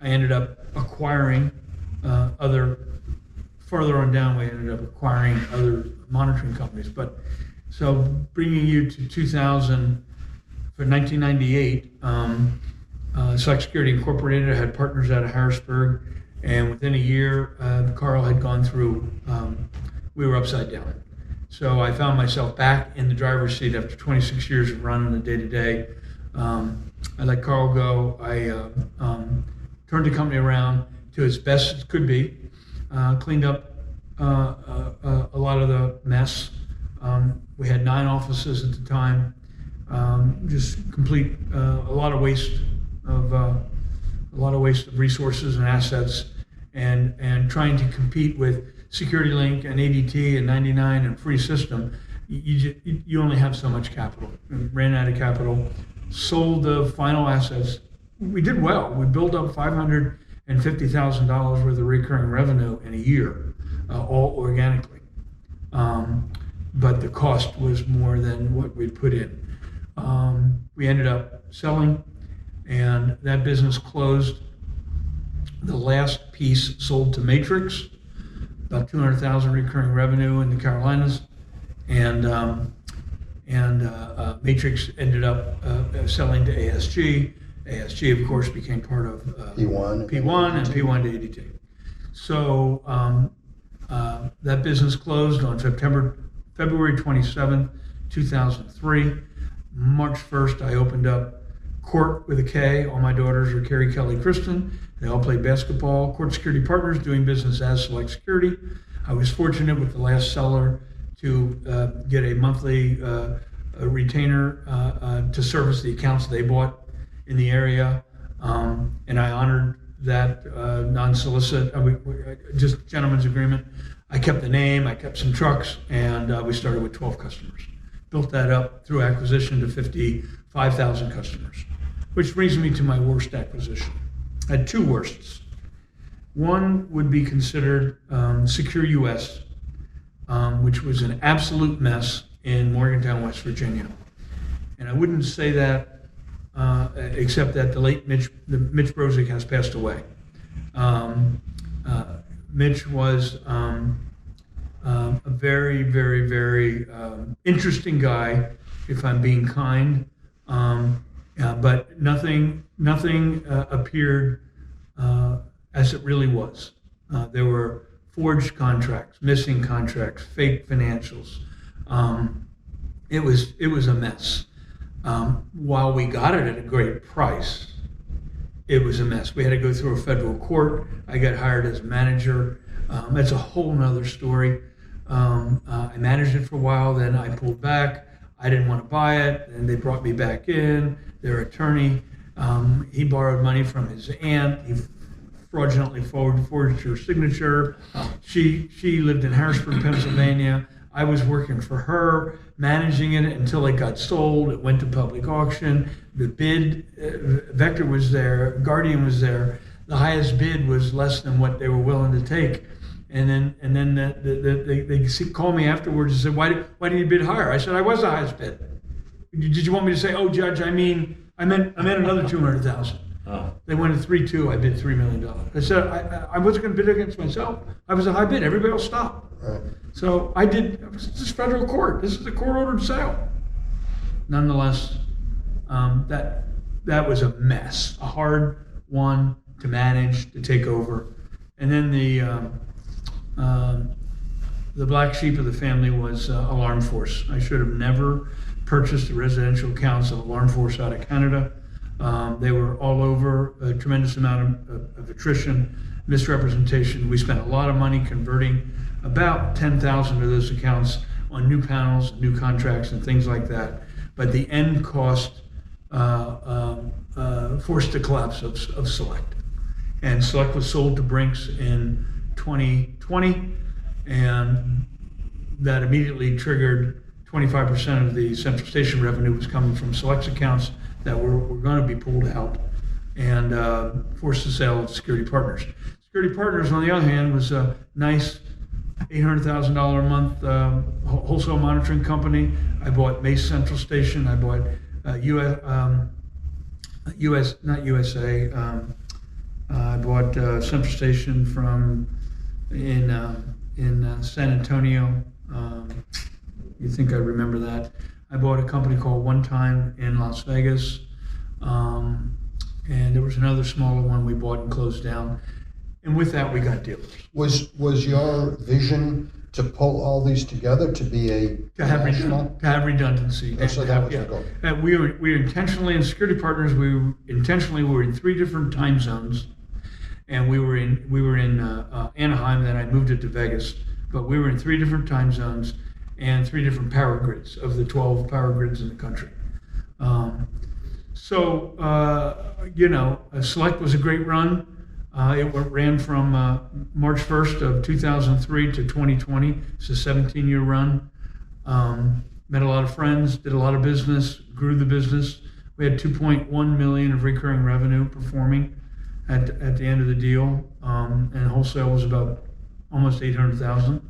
S3: I ended up acquiring further on down, we ended up acquiring other monitoring companies. But so bringing you to 2000, for 1998, Select Security Incorporated had partners out of Harrisburg, and within a year, Carl had gone through, we were upside down. So I found myself back in the driver's seat after 26 years of running the day-to-day. I let Carl go. I turned the company around to as best as could be, cleaned up a lot of the mess. We had 9 offices at the time, just complete a lot of waste of resources and assets, and trying to compete with SecurityLink and ADT and 99 and Free System. You only have so much capital. We ran out of capital, sold the final assets. We did well. We built up $550,000 worth of recurring revenue in a year, all organically. But the cost was more than what we put in. We ended up selling, and that business closed. The last piece sold to Matrix, about $200,000 recurring revenue in the Carolinas, and Matrix ended up selling to ASG. ASG, of course, became part of
S2: P1
S3: and P1 to ADT. So that business closed on February 27th, 2003. March 1st, I opened up Court with a K. All my daughters are Carrie, Kelly, Kristen. They all played basketball. Court Security Partners, doing business as Select Security. I was fortunate with the last seller to get a monthly retainer to service the accounts they bought in the area, and I honored that non-solicit, just gentleman's agreement. I kept the name, I kept some trucks, and we started with 12 customers. Built that up through acquisition to 55,000 customers, which brings me to my worst acquisition. I had 2 worsts. One would be considered Secure US, which was an absolute mess in Morgantown, West Virginia. And I wouldn't say that except that the late Mitch Brozick has passed away. Mitch was a very, very, very interesting guy, if I'm being kind. But nothing appeared as it really was. There were forged contracts, missing contracts, fake financials. It was a mess. While we got it at a great price, it was a mess. We had to go through a federal court. I got hired as a manager. That's a whole nother story. I managed it for a while, then I pulled back. I didn't want to buy it, and they brought me back in. Their attorney, he borrowed money from his aunt. He fraudulently forged her signature. She lived in Harrisburg, Pennsylvania. I was working for her, managing it until it got sold. It went to public auction. The bid, Vector was there, Guardian was there. the highest bid was less than what they were willing to take. And then they called me afterwards and said, why didn't you bid higher? I said, I was the highest bid. Did you want me to say, oh, Judge, I meant another 200,000.
S1: Oh.
S3: They went at 3.2. I bid $3 million. I said I wasn't going to bid against myself. I was a high bid. Everybody else stopped. Right. So this is federal court. This is a court-ordered sale. Nonetheless, that was a mess, a hard one to manage, to take over. And then the black sheep of the family was Alarm Force. I should have never purchased a residential accounts of Alarm Force out of Canada. They were all over, a tremendous amount of attrition, misrepresentation. We spent a lot of money converting about 10,000 of those accounts on new panels, new contracts, and things like that. But the end cost forced the collapse of Select. And Select was sold to Brinks in 2020, and that immediately triggered 25% of the Central Station revenue was coming from Select's accounts that were going to be pulled out, and forced the sale of Security Partners. Security Partners, on the other hand, was a nice $800,000 a month wholesale monitoring company. I bought Mace Central Station. I bought I bought Central Station in San Antonio. You think I remember that? I bought a company called One Time in Las Vegas, and there was another smaller one we bought and closed down. And with that, we got dealers.
S2: Was your vision to pull all these together to be
S3: to have redundancy?
S2: Oh, so that was the goal.
S3: We were intentionally in Security Partners. We were in 3 different time zones, and we were in Anaheim. Then I moved it to Vegas, but we were in 3 different time zones and 3 different power grids of the 12 power grids in the country. Select was a great run. It ran from March 1st of 2003 to 2020. It's a 17-year run. Met a lot of friends, did a lot of business, grew the business. We had $2.1 million of recurring revenue performing at the end of the deal, and wholesale was about almost $800,000.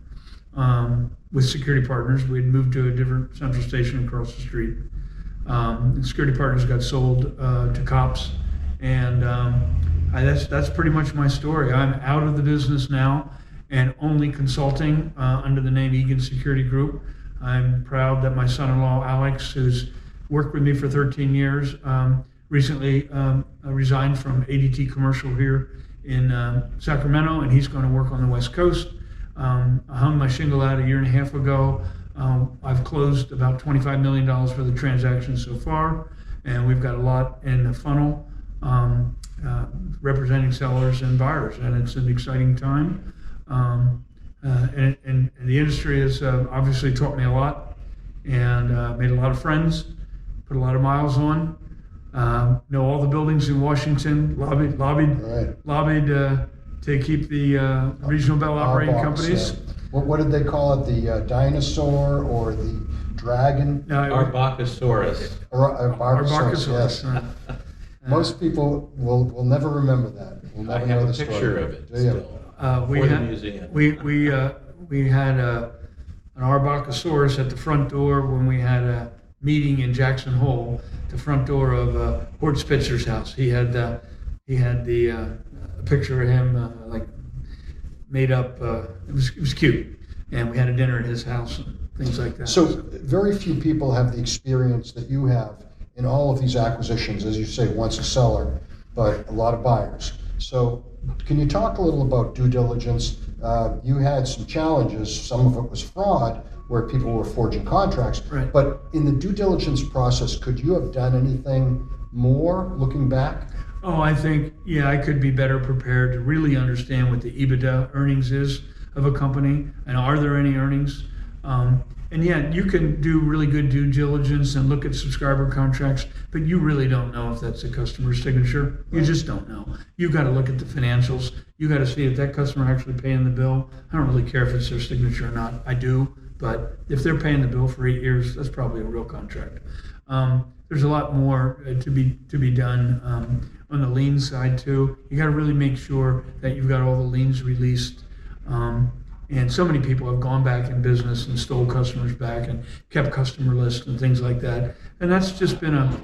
S3: With Security Partners, we had moved to a different Central Station across the street. And Security Partners got sold to cops, and that's pretty much my story. I'm out of the business now and only consulting under the name Egan Security Group. I'm proud that my son-in-law, Alex, who's worked with me for 13 years, recently resigned from ADT Commercial here in Sacramento, and he's going to work on the West Coast. I hung my shingle out a year and a half ago. I've closed about $25 million for the transaction so far, and we've got a lot in the funnel representing sellers and buyers, and it's an exciting time. And the industry has obviously taught me a lot, and made a lot of friends, put a lot of miles on. Know all the buildings in Washington. Lobbied to keep the regional bell operating companies.
S2: What did they call it? The dinosaur or the dragon?
S1: Arbacosaurus.
S2: Arbacosaurus, yes. Most people will never remember that. Will never
S1: I have
S2: know
S1: a
S2: the
S1: picture
S2: story.
S1: of it
S2: Do you?
S1: still for the museum.
S3: We had an Arbacosaurus at the front door when we had a meeting in Jackson Hole, the front door of Hort Spitzer's house. He had the a picture of him made up. It was cute, and we had a dinner at his house and things like that.
S2: So very few people have the experience that you have in all of these acquisitions, as you say, once a seller, but a lot of buyers. So can you talk a little about due diligence? You had some challenges. Some of it was fraud, where people were forging contracts.
S3: Right.
S2: But in the due diligence process, could you have done anything more looking back?
S3: Oh, I think, I could be better prepared to really understand what the EBITDA earnings is of a company, and are there any earnings? And yet you can do really good due diligence and look at subscriber contracts, but you really don't know if that's a customer's signature. You just don't know. You got to look at the financials. You got to see if that customer actually paying the bill. I don't really care if it's their signature or not. I do, but if they're paying the bill for 8 years, that's probably a real contract. there's a lot more to be done on the lien side too. You got to really make sure that you've got all the liens released. And so many people have gone back in business and stole customers back and kept customer lists and things like that. And that's just been a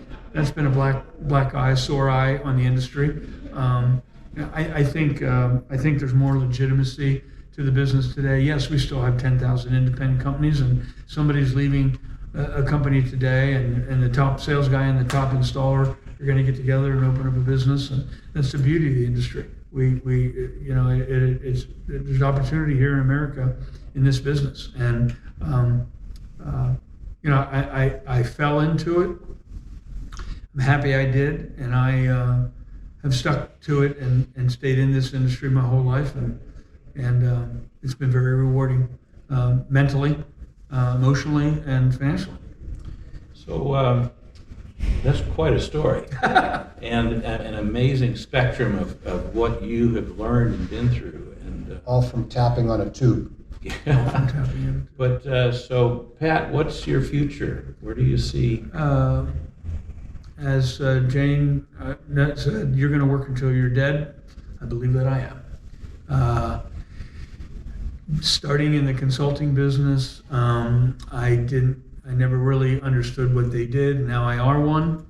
S3: black eye, sore eye on the industry. I think there's more legitimacy to the business today. Yes, we still have 10,000 independent companies, and somebody's leaving a company today, and the top sales guy and the top installer are going to get together and open up a business, and that's the beauty of the industry. There's opportunity here in America in this business, and I fell into it. I'm happy I did, and I have stuck to it and stayed in this industry my whole life, and it's been very rewarding, mentally, emotionally, and financially.
S1: So that's quite a story, and an amazing spectrum of what you have learned and been through, and
S2: All from tapping on a tube.
S1: yeah. But so, Pat, what's your future? Where do you see?
S3: As Jane said, you're going to work until you're dead. I believe that I am. Starting in the consulting business, I never really understood what they did. Now I are one.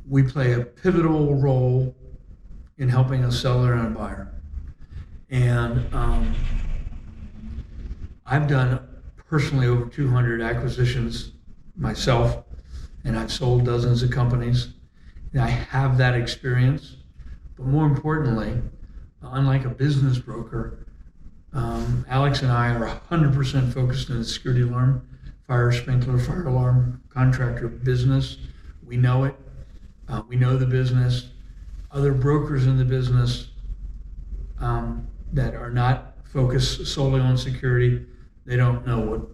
S3: We play a pivotal role in helping a seller and a buyer. And I've done personally over 200 acquisitions myself, and I've sold dozens of companies. And I have that experience. But more importantly, unlike a business broker, Alex and I are 100% focused on the security alarm, fire sprinkler, fire alarm contractor business. We know it. We know the business. Other brokers in the business that are not focused solely on security, they don't know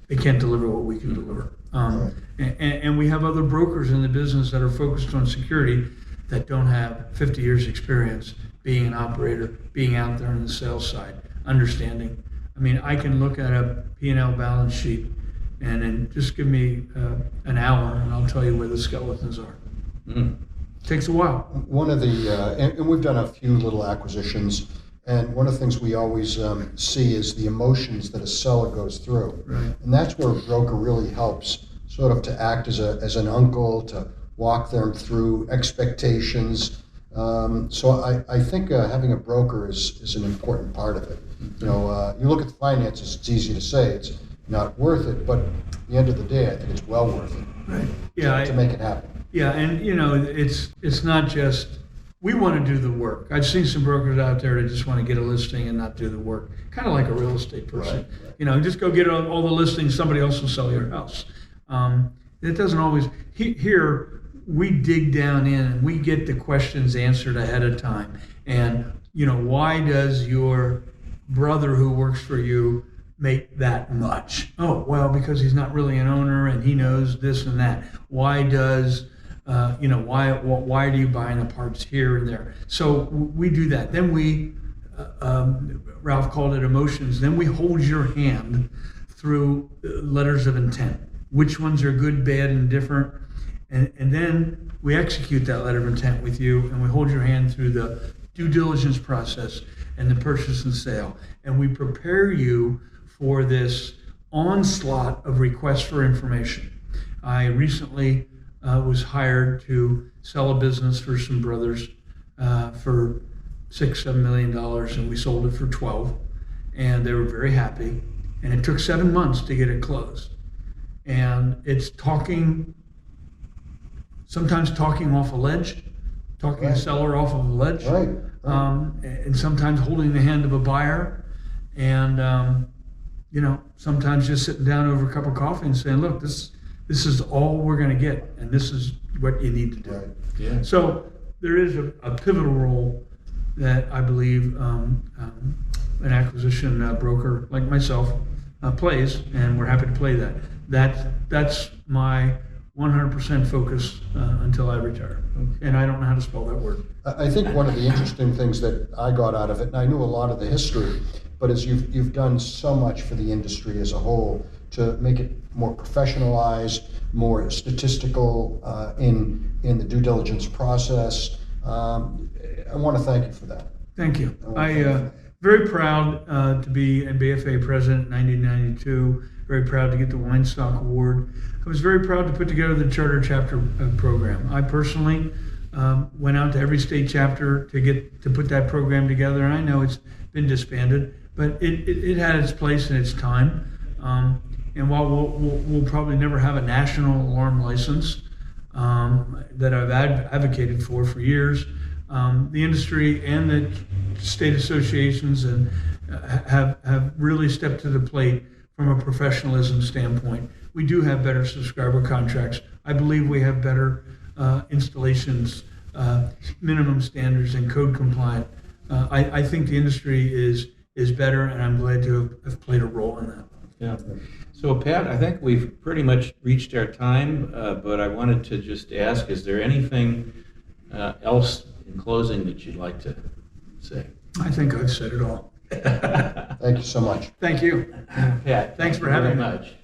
S3: they can't deliver what we can deliver. And we have other brokers in the business that are focused on security that don't have 50 years experience being an operator, being out there on the sales side, understanding. I mean, I can look at a P&L balance sheet and then just give me an hour and I'll tell you where the skeletons are. Takes a while.
S2: One of the, and we've done a few little acquisitions, and one of the things we always see is the emotions that a seller goes through.
S3: Right.
S2: And that's where a broker really helps, sort of to act as an uncle, to walk them through expectations. So I think having a broker is an important part of it. You know, you look at the finances, it's easy to say it's not worth it, but at the end of the day, I think it's well worth it.
S3: Right. Yeah.
S2: To make it happen.
S3: Yeah, and it's not just, we want to do the work. I've seen some brokers out there that just want to get a listing and not do the work. Kind of like a real estate person. Right. Just go get all the listings, somebody else will sell your house. It doesn't always, here, we dig down in and we get the questions answered ahead of time. And, why does your brother who works for you make that much? Oh, well, because he's not really an owner and he knows this and that. Why does, why do you buy the parts here and there? So we do that. Then we, Ralph called it emotions. Then we hold your hand through letters of intent. Which ones are good, bad, and different. And then we execute that letter of intent with you, and we hold your hand through the due diligence process and the purchase and sale. And we prepare you for this onslaught of requests for information. I recently was hired to sell a business for some brothers for $6-7 million, and we sold it for 12, and they were very happy. And it took 7 months to get it closed. And it's sometimes talking off a ledge, talking a seller off of a ledge, and sometimes holding the hand of a buyer, and sometimes just sitting down over a cup of coffee and saying, look, this is all we're going to get, and this is what you need to do.
S2: Right.
S1: Yeah.
S3: So there is a pivotal role that I believe an acquisition broker like myself plays, and we're happy to play that. That's my 100% focus until I retire. Okay. And I don't know how to spell that word.
S2: I think one of the interesting things that I got out of it, and I knew a lot of the history, but as you've done so much for the industry as a whole, to make it more professionalized, more statistical in the due diligence process. I want to thank you for that.
S3: Thank you.
S2: I wanna thank you.
S3: Very proud to be a BFA president in 1992. Very proud to get the Weinstock Award. I was very proud to put together the charter chapter program. I personally went out to every state chapter to put that program together. And I know it's been disbanded, but it had its place and its time. And while we'll probably never have a national alarm license that I've advocated for years, the industry and the state associations and have really stepped to the plate from a professionalism standpoint. We do have better subscriber contracts. I believe we have better installations, minimum standards, and code compliant. I think the industry is better, and I'm glad to have played a role in that.
S1: Yeah. So Pat, I think we've pretty much reached our time, but I wanted to just ask, is there anything else in closing that you'd like to say?
S3: I think I've said it all.
S2: Thank you so much.
S3: Thank you.
S1: Pat,
S3: Thanks for
S1: thank you
S3: having
S1: very
S3: me.
S1: much.